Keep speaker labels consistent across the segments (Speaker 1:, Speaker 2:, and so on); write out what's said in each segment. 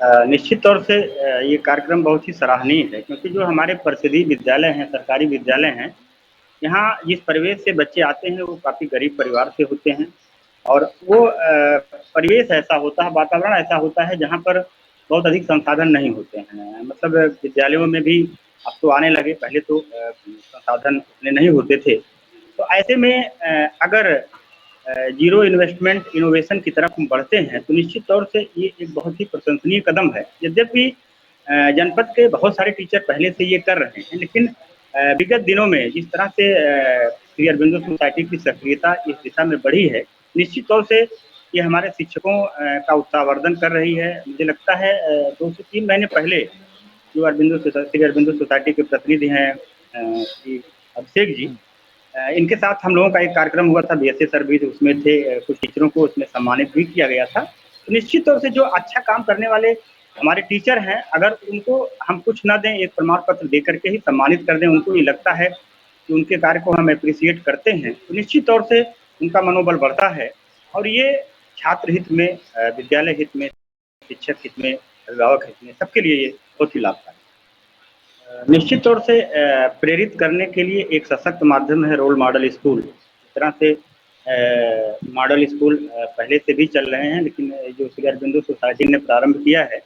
Speaker 1: निश्चित तौर से ये कार्यक्रम बहुत ही सराहनीय है क्योंकि जो हमारे परिषदीय विद्यालय हैं, सरकारी विद्यालय हैं, यहाँ जिस परिवेश से बच्चे आते हैं वो काफ़ी गरीब परिवार से होते हैं और वो परिवेश ऐसा होता है, वातावरण ऐसा होता है जहाँ पर बहुत अधिक संसाधन नहीं होते हैं। मतलब विद्यालयों में भी अब तो आने लगे, पहले तो संसाधन उतने नहीं होते थे। तो ऐसे में अगर ज़ीरो इन्वेस्टमेंट इनोवेशन की तरफ हम बढ़ते हैं, तो निश्चित तौर से ये एक बहुत ही प्रशंसनीय कदम है। यद्यपि जनपद के बहुत सारे टीचर पहले से ये कर रहे हैं, लेकिन विगत दिनों में जिस तरह से श्री अरबिंदो सोसाइटी की सक्रियता इस दिशा में बढ़ी है, निश्चित तौर से ये हमारे शिक्षकों का उत्साहवर्धन कर रही है। मुझे लगता है 2 से 3 महीने पहले जो श्री अरबिंदो सोसाइटी के प्रतिनिधि हैं श्री अभिषेक जी, इनके साथ हम लोगों का एक कार्यक्रम हुआ था, बीएसए सर भी उसमें थे, कुछ टीचरों को उसमें सम्मानित भी किया गया था। तो निश्चित तौर से जो अच्छा काम करने वाले हमारे टीचर हैं, अगर उनको हम कुछ ना दें, एक प्रमाण पत्र दे करके ही सम्मानित कर दें, उनको ये लगता है कि उनके कार्य को हम एप्रिशिएट करते हैं, तो निश्चित तौर से उनका मनोबल बढ़ता है और ये छात्र हित में, विद्यालय हित में, शिक्षक हित में, अभिभावक हित में, सबके लिए ये बहुत ही लाभदायक है। निश्चित तौर से प्रेरित करने के लिए एक सशक्त माध्यम है रोल मॉडल स्कूल। इस तरह से मॉडल स्कूल पहले से भी चल रहे हैं, लेकिन जो श्री अरबिंदो सोसाइटी ने प्रारंभ किया है,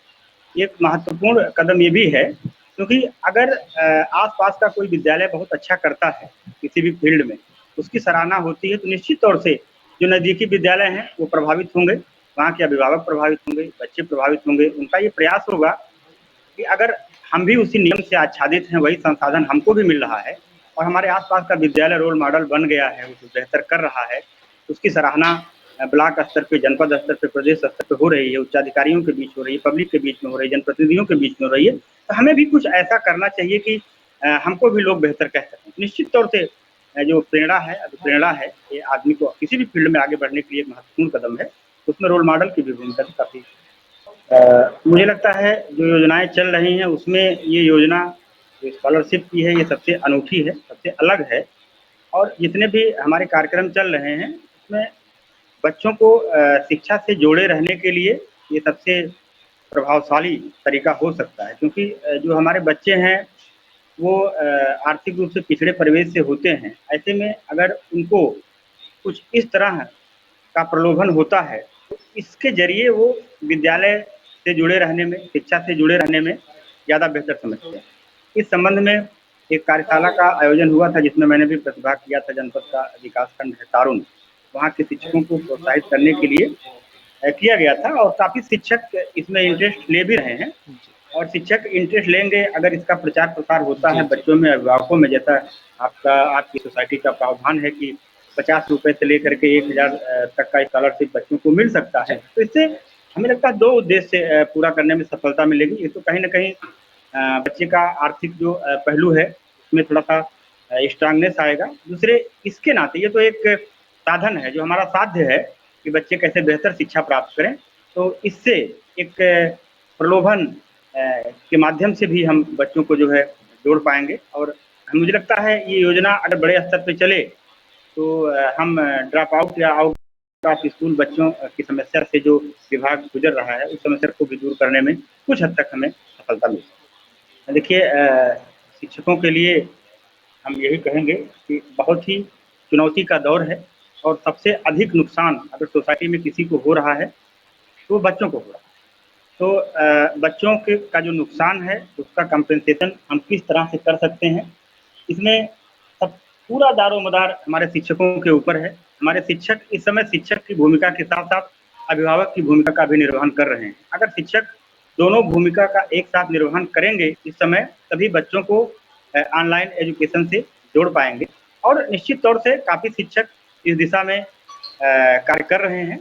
Speaker 1: एक महत्वपूर्ण कदम ये भी है क्योंकि अगर आस-पास का कोई विद्यालय बहुत अच्छा करता है किसी भी फील्ड में, उसकी सराहना होती है, तो निश्चित तौर से जो नज़दीकी विद्यालय हैं वो प्रभावित होंगे, वहाँ के अभिभावक प्रभावित होंगे, बच्चे प्रभावित होंगे। उनका ये प्रयास होगा कि अगर हम भी उसी नियम से आच्छादित हैं, वही संसाधन हमको भी मिल रहा है और हमारे आस-पास का विद्यालय रोल मॉडल बन गया है, वो जो बेहतर कर रहा है, उसकी सराहना ब्लॉक स्तर पे, जनपद स्तर पे, प्रदेश स्तर पे हो रही है, उच्चाधिकारियों के बीच हो रही है, पब्लिक के बीच में हो रही है, जनप्रतिनिधियों के बीच में हो रही है। तो हमें भी कुछ ऐसा करना चाहिए कि हमको भी लोग बेहतर कह सकें। निश्चित तौर से जो प्रेरणा है, अभिप्रेरणा है, ये आदमी को किसी भी फील्ड में आगे बढ़ने के लिए एक महत्वपूर्ण कदम है। उसमें रोल मॉडल की भी भूमिका काफ़ी मुझे लगता है जो योजनाएँ चल रही हैं उसमें ये योजना जो स्कॉलरशिप की है, ये सबसे अनूठी है, सबसे अलग है और जितने भी हमारे कार्यक्रम चल रहे हैं उसमें बच्चों को शिक्षा से जोड़े रहने के लिए ये सबसे प्रभावशाली तरीका हो सकता है क्योंकि जो हमारे बच्चे हैं वो आर्थिक रूप से पिछड़े परिवेश से होते हैं। ऐसे में अगर उनको कुछ इस तरह का प्रलोभन होता है, तो इसके ज़रिए वो विद्यालय से जुड़े रहने में, शिक्षा से जुड़े रहने में ज़्यादा बेहतर समझते हैं। इस संबंध में एक कार्यशाला का आयोजन हुआ था जिसमें मैंने भी प्रतिभाग किया था, जनपद का विकास खंड है तारुन, वहाँ के शिक्षकों को प्रोत्साहित करने के लिए किया गया था और काफ़ी शिक्षक इसमें इंटरेस्ट ले भी रहे हैं और शिक्षक इंटरेस्ट लेंगे अगर इसका प्रचार-प्रसार होता है
Speaker 2: जी, जी।
Speaker 1: बच्चों में, अभिभावकों में, जैसा आपकी सोसाइटी का प्रावधान है कि ₹50 से लेकर के 1000 तक का स्कॉलरशिप बच्चों को मिल सकता है।
Speaker 2: जी।
Speaker 1: तो इससे हमें लगता है 2 उद्देश्य पूरा करने में सफलता मिलेगी। एक तो कहीं न कहीं बच्चे का आर्थिक जो पहलू है, उसमें थोड़ा-सा स्ट्रॉन्गनेस आएगा। दूसरे इसके नाते ये तो एक साधन है, जो हमारा साध्य है कि बच्चे कैसे बेहतर शिक्षा प्राप्त करें। तो इससे एक प्रलोभन के माध्यम से भी हम बच्चों को जो है जोड़ पाएँगे और मुझे लगता है ये योजना अगर बड़े स्तर पे चले तो हम ड्रॉप आउट या आउट ऑफ स्कूल बच्चों की समस्या से जो विभाग गुज़र रहा है, उस समस्या को भी दूर करने में कुछ हद तक हमें सफलता मिल सकती है। देखिए शिक्षकों के लिए हम यही कहेंगे कि बहुत ही चुनौती का दौर है और सबसे अधिक नुकसान अगर सोसाइटी में किसी को हो रहा है, तो वो बच्चों को हो रहा है। तो बच्चों के का जो नुकसान है, उसका कंपेंसेशन हम किस तरह से कर सकते हैं, इसमें सब पूरा दारोमदार हमारे शिक्षकों के ऊपर है। हमारे शिक्षक इस समय शिक्षक की भूमिका के साथ-साथ अभिभावक की भूमिका का भी निर्वहन कर रहे हैं। अगर शिक्षक दोनों भूमिका का एक साथ निर्वहन करेंगे इस समय, तभी बच्चों को ऑनलाइन एजुकेशन से जोड़ पाएँगे और निश्चित तौर से काफ़ी शिक्षक इस दिशा में कार्य कर रहे हैं